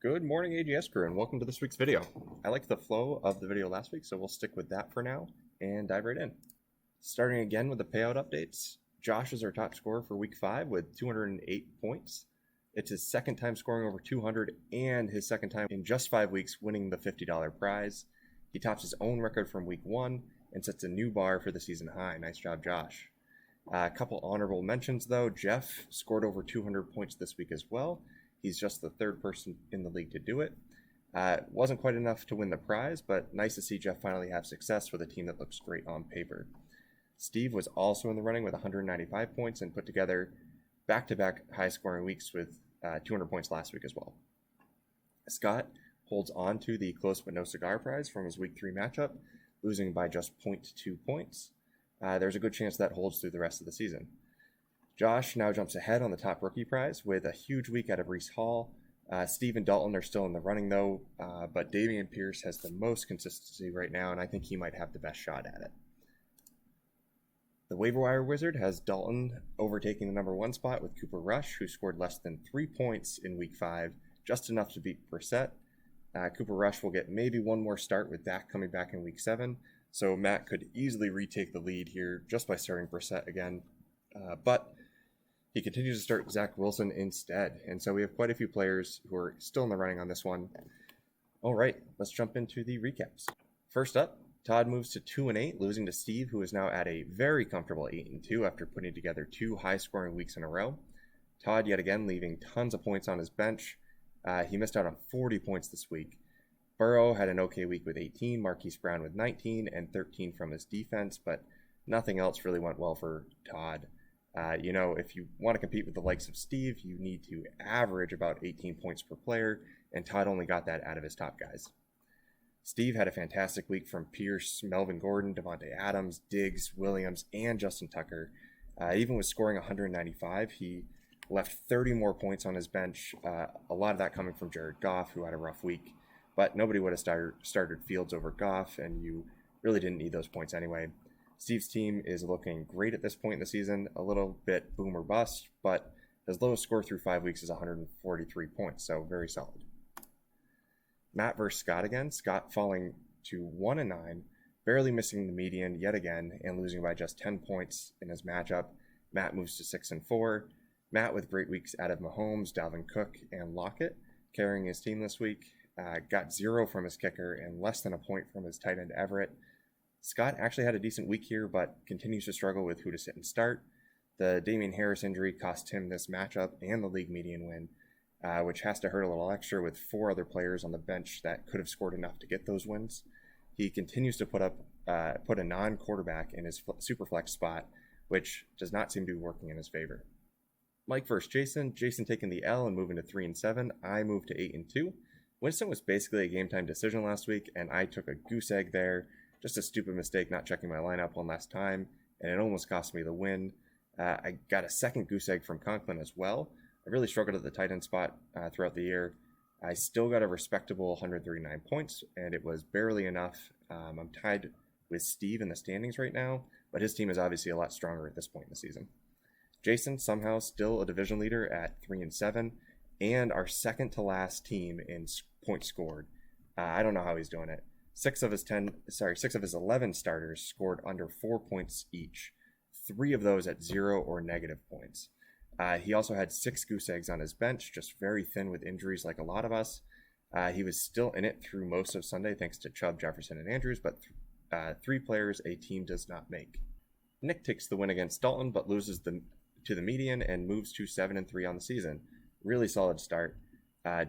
Good morning, AGS crew, and welcome to this week's video. I liked the flow of the video last week, so we'll stick with that for now and dive right in. Starting again with the payout updates, Josh is our top scorer for week 5 with 208 points. It's his second time scoring over 200 and his second time in just 5 weeks winning the $50 prize. He tops his own record from week 1 and sets a new bar for the season high. Nice job, Josh. A couple honorable mentions though. Jeff scored over 200 points this week as well. He's just the third person in the league to do it. Wasn't quite enough to win the prize, but nice to see Jeff finally have success with a team that looks great on paper. Steve was also in the running with 195 points and put together back-to-back high-scoring weeks with 200 points last week as well. Scott holds on to the close but no cigar prize from his week 3 matchup, losing by just 0.2 points. There's a good chance that holds through the rest of the season. Josh now jumps ahead on the top rookie prize with a huge week out of Reese Hall. Steve and Dalton are still in the running though, but Dameon Pierce has the most consistency right now, and I think he might have the best shot at it. The Waiver Wire Wizard has Dalton overtaking the number 1 spot with Cooper Rush, who scored less than 3 points in week 5, just enough to beat Brissett. Cooper Rush will get maybe one more start with Dak coming back in week 7, so Matt could easily retake the lead here just by starting Brissett again, but he continues to start Zach Wilson instead, and so we have quite a few players who are still in the running on this one. All right, let's jump into the recaps. First up, Todd moves to 2-8, losing to Steve, who is now at a very comfortable 8-2 after putting together 2 high-scoring weeks in a row. Todd yet again leaving tons of points on his bench. He missed out on 40 points this week. Burrow had an okay week with 18, Marquise Brown with 19, and 13 from his defense, but nothing else really went well for Todd. If you want to compete with the likes of Steve, you need to average about 18 points per player, and Todd only got that out of his top guys. Steve had a fantastic week from Pierce, Melvin Gordon, Devontae Adams, Diggs, Williams, and Justin Tucker. Even with scoring 195, he left 30 more points on his bench, a lot of that coming from Jared Goff, who had a rough week. But nobody would have started Fields over Goff, and you really didn't need those points anyway. Steve's team is looking great at this point in the season, a little bit boom or bust, but his lowest score through 5 weeks is 143 points, so very solid. Matt versus Scott again, Scott falling to 1-9, barely missing the median yet again, and losing by just 10 points in his matchup. Matt moves to 6-4. Matt with great weeks out of Mahomes, Dalvin Cook, and Lockett, carrying his team this week. Got 0 from his kicker and less than a point from his tight end Everett. Scott actually had a decent week here, but continues to struggle with who to sit and start. The Damian Harris injury cost him this matchup and the league median win, which has to hurt a little extra with 4 other players on the bench that could have scored enough to get those wins. He continues to put a non-quarterback in his superflex spot, which does not seem to be working in his favor. Mike versus Jason. Jason taking the L and moving to 3-7. I moved to 8-2. Winston was basically a game time decision last week, and I took a goose egg there. Just a stupid mistake not checking my lineup one last time, and it almost cost me the win. I got a second goose egg from Conklin as well. I really struggled at the tight end spot throughout the year. I still got a respectable 139 points, and it was barely enough. I'm tied with Steve in the standings right now, but his team is obviously a lot stronger at this point in the season. Jason somehow still a division leader at 3-7, and our second to last team in points scored. I don't know how he's doing it. 6 of his 11 starters scored under 4 points each, 3 of those at 0 or negative points. He also had 6 goose eggs on his bench, just very thin with injuries like a lot of us. He was still in it through most of Sunday thanks to Chubb, Jefferson, and Andrews, but 3 players a team does not make. Nick takes the win against Dalton, but loses to the median and moves to 7-3 on the season. Really solid start.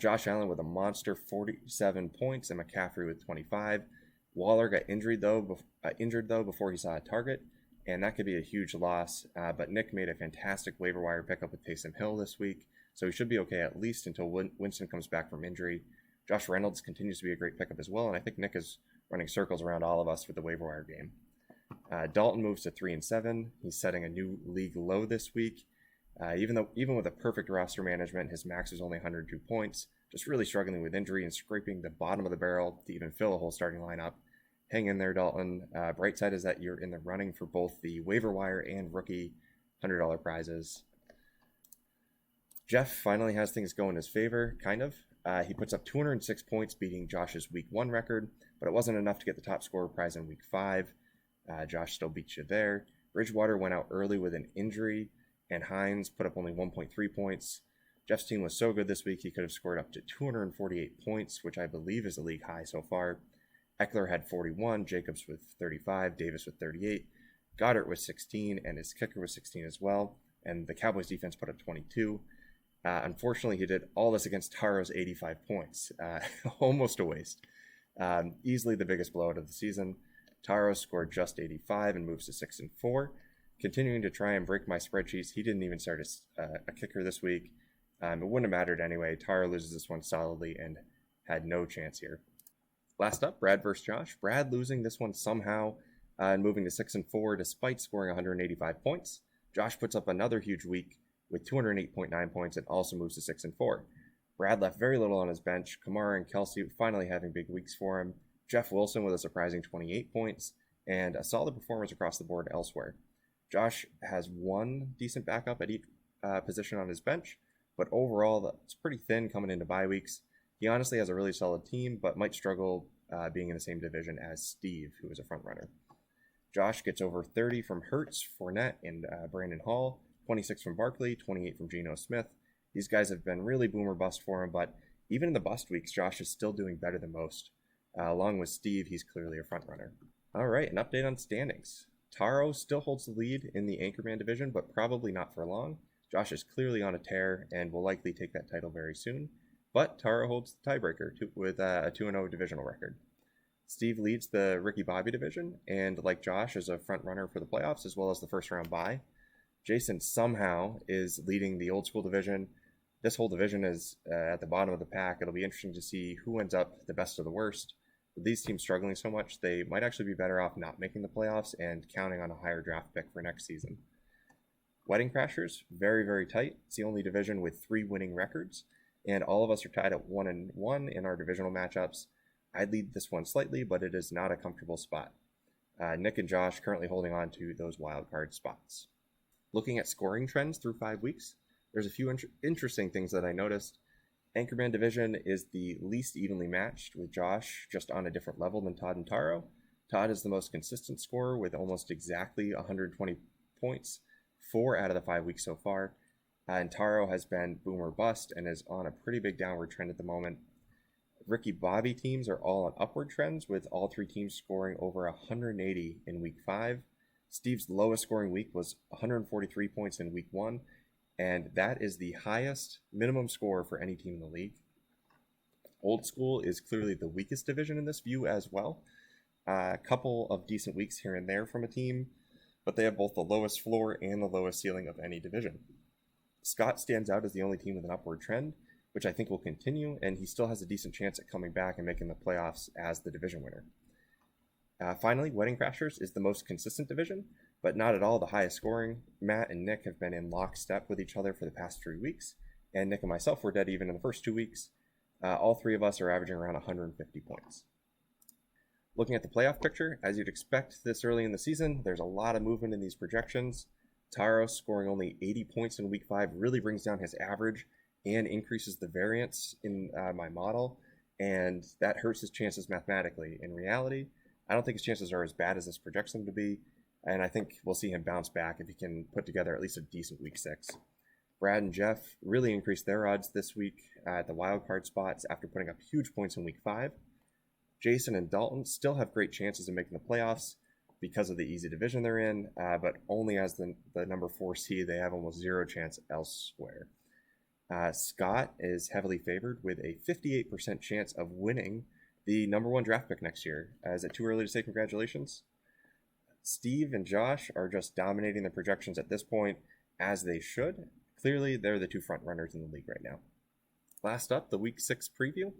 Josh Allen with a monster 47 points and McCaffrey with 25. Waller got injured though before he saw a target, and that could be a huge loss. But Nick made a fantastic waiver wire pickup with Taysom Hill this week, so he should be okay at least until Winston comes back from injury. Josh Reynolds continues to be a great pickup as well, and I think Nick is running circles around all of us with the waiver wire game. Dalton moves to 3-7. He's setting a new league low this week. Even with a perfect roster management, his max was only 102 points, just really struggling with injury and scraping the bottom of the barrel to even fill a whole starting lineup. Hang in there, Dalton. Bright side is that you're in the running for both the waiver wire and rookie $100 prizes. Jeff finally has things go in his favor, kind of. He puts up 206 points, beating Josh's week 1 record, but it wasn't enough to get the top scorer prize in week 5. Josh still beats you there. Bridgewater went out early with an injury, and Hines put up only 1.3 points. Jeff's team was so good this week, he could have scored up to 248 points, which I believe is a league high so far. Eckler had 41, Jacobs with 35, Davis with 38, Goddard with 16, and his kicker was 16 as well. And the Cowboys defense put up 22. Unfortunately, he did all this against Taro's 85 points. Almost a waste. Easily the biggest blowout of the season. Taro scored just 85 and moves to 6-4. Continuing to try and break my spreadsheets, he didn't even start a kicker this week. It wouldn't have mattered anyway. Taro loses this one solidly and had no chance here. Last up, Brad versus Josh. Brad losing this one somehow and moving to 6-4 despite scoring 185 points. Josh puts up another huge week with 208.9 points and also moves to 6-4. Brad left very little on his bench. Kamara and Kelsey finally having big weeks for him. Jeff Wilson with a surprising 28 points and a solid performance across the board elsewhere. Josh has one decent backup at each position on his bench, but overall it's pretty thin coming into bye weeks. He honestly has a really solid team, but might struggle being in the same division as Steve, who is a front runner. Josh gets over 30 from Hurts, Fournette, and Brandon Hall, 26 from Barkley, 28 from Geno Smith. These guys have been really boom or bust for him, but even in the bust weeks, Josh is still doing better than most. Along with Steve, he's clearly a front runner. All right, an update on standings. Taro still holds the lead in the Anchorman division, but probably not for long. Josh is clearly on a tear and will likely take that title very soon. But Taro holds the tiebreaker with a 2-0 divisional record. Steve leads the Ricky Bobby division, and like Josh, is a front runner for the playoffs as well as the first round bye. Jason somehow is leading the old school division. This whole division is at the bottom of the pack. It'll be interesting to see who ends up the best of the worst. With these teams struggling so much, they might actually be better off not making the playoffs and counting on a higher draft pick for next season. Wedding Crashers, very, very tight. It's the only division with 3 winning records, and all of us are tied at 1-1 in our divisional matchups. I lead this one slightly, but it is not a comfortable spot. Nick and Josh currently holding on to those wildcard spots. Looking at scoring trends through 5 weeks, there's a few interesting things that I noticed. Anchorman division is the least evenly matched, with Josh just on a different level than Todd and Taro. Todd is the most consistent scorer with almost exactly 120 points, 4 out of the 5 weeks so far. And Taro has been boom or bust and is on a pretty big downward trend at the moment. Ricky Bobby teams are all on upward trends, with all 3 teams scoring over 180 in week 5. Steve's lowest scoring week was 143 points in week 1, and that is the highest minimum score for any team in the league. Old School is clearly the weakest division in this view as well. A couple of decent weeks here and there from a team, but they have both the lowest floor and the lowest ceiling of any division. Scott stands out as the only team with an upward trend, which I think will continue, and he still has a decent chance at coming back and making the playoffs as the division winner. Finally, Wedding Crashers is the most consistent division, but not at all the highest scoring. Matt and Nick have been in lockstep with each other for the past 3 weeks, and Nick and myself were dead even in the first 2 weeks. All 3 of us are averaging around 150 points. Looking at the playoff picture, as you'd expect this early in the season, there's a lot of movement in these projections. Taro scoring only 80 points in week 5 really brings down his average and increases the variance in my model, and that hurts his chances mathematically. In reality, I don't think his chances are as bad as this projects them to be, and I think we'll see him bounce back if he can put together at least a decent week 6. Brad and Jeff really increased their odds this week at the wildcard spots after putting up huge points in week 5. Jason and Dalton still have great chances of making the playoffs because of the easy division they're in, but only as the number 4 seed. They have almost zero chance elsewhere. Scott is heavily favored with a 58% chance of winning the number 1 draft pick next year. Is it too early to say congratulations? Steve and Josh are just dominating the projections at this point, as they should. Clearly, they're the 2 front runners in the league right now. Last up, the week 6 preview.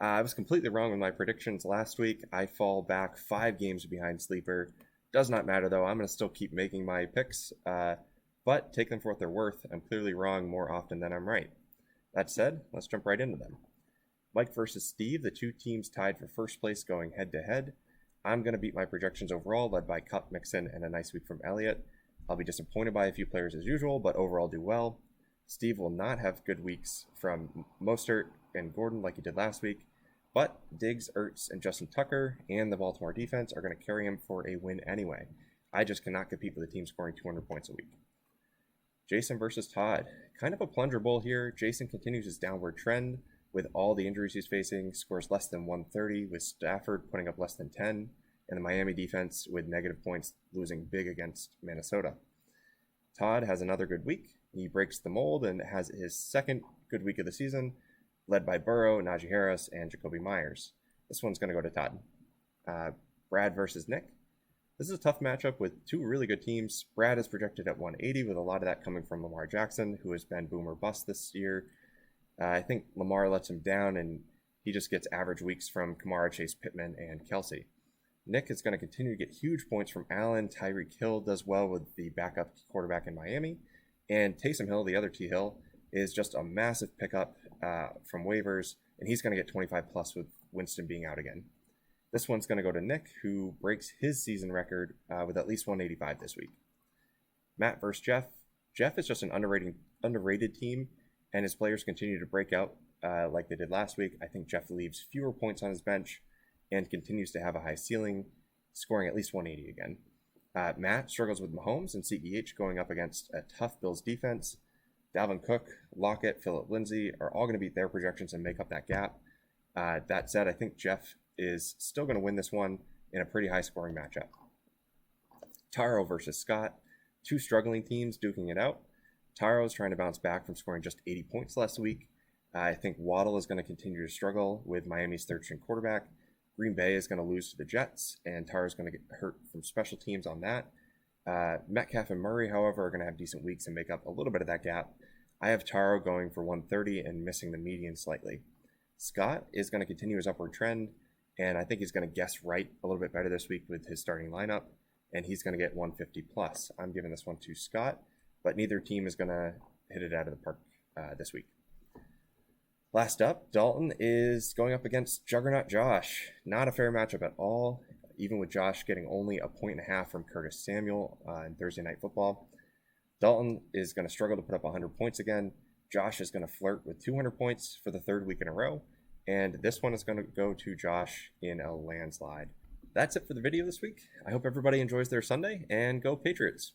I was completely wrong with my predictions last week. I fall back 5 games behind Sleeper. Does not matter though. I'm going to still keep making my picks, but take them for what they're worth. I'm clearly wrong more often than I'm right. That said, let's jump right into them. Mike versus Steve, the 2 teams tied for first place going head to head. I'm going to beat my projections overall, led by Cup, Mixon, and a nice week from Elliott. I'll be disappointed by a few players as usual, but overall do well. Steve will not have good weeks from Mostert and Gordon like he did last week, but Diggs, Ertz, and Justin Tucker and the Baltimore defense are going to carry him for a win anyway. I just cannot compete with a team scoring 200 points a week. Jason versus Todd. Kind of a plunger bowl here. Jason continues his downward trend with all the injuries he's facing, scores less than 130 with Stafford putting up less than 10, and the Miami defense with negative points losing big against Minnesota. Todd has another good week. He breaks the mold and has his second good week of the season, led by Burrow, Najee Harris, and Jacoby Myers. This one's going to go to Todd. Brad versus Nick. This is a tough matchup with two really good teams. Brad is projected at 180, with a lot of that coming from Lamar Jackson, who has been boom or bust this year. I think Lamar lets him down, and he just gets average weeks from Kamara, Chase, Pittman, and Kelsey. Nick is going to continue to get huge points from Allen. Tyreek Hill does well with the backup quarterback in Miami. And Taysom Hill, the other T. Hill, is just a massive pickup from waivers, and he's going to get 25 plus with Winston being out again. This one's going to go to Nick, who breaks his season record with at least 185 this week. Matt versus Jeff. Jeff is just an underrated team, and his players continue to break out like they did last week. I think Jeff leaves fewer points on his bench and continues to have a high ceiling, scoring at least 180 again. Matt struggles with Mahomes and CEH going up against a tough Bills defense. Dalvin Cook, Lockett, Phillip Lindsay are all going to beat their projections and make up that gap. That said, I think Jeff is still going to win this one in a pretty high-scoring matchup. Taro versus Scott. Two struggling teams duking it out. Taro is trying to bounce back from scoring just 80 points last week. I think Waddle is going to continue to struggle with Miami's third-string quarterback. Green Bay is going to lose to the Jets, and Taro is going to get hurt from special teams on that. Metcalf and Murray, however, are going to have decent weeks and make up a little bit of that gap. I have Taro going for 130 and missing the median slightly. Scott is going to continue his upward trend, and I think he's going to guess right a little bit better this week with his starting lineup, and he's going to get 150 plus. I'm giving this one to Scott, but neither team is going to hit it out of the park this week. Last up, Dalton is going up against Juggernaut Josh. Not a fair matchup at all, even with Josh getting only 1.5 points from Curtis Samuel in Thursday Night Football. Dalton is going to struggle to put up 100 points again. Josh is going to flirt with 200 points for the third week in a row. And this one is going to go to Josh in a landslide. That's it for the video this week. I hope everybody enjoys their Sunday, and go Patriots.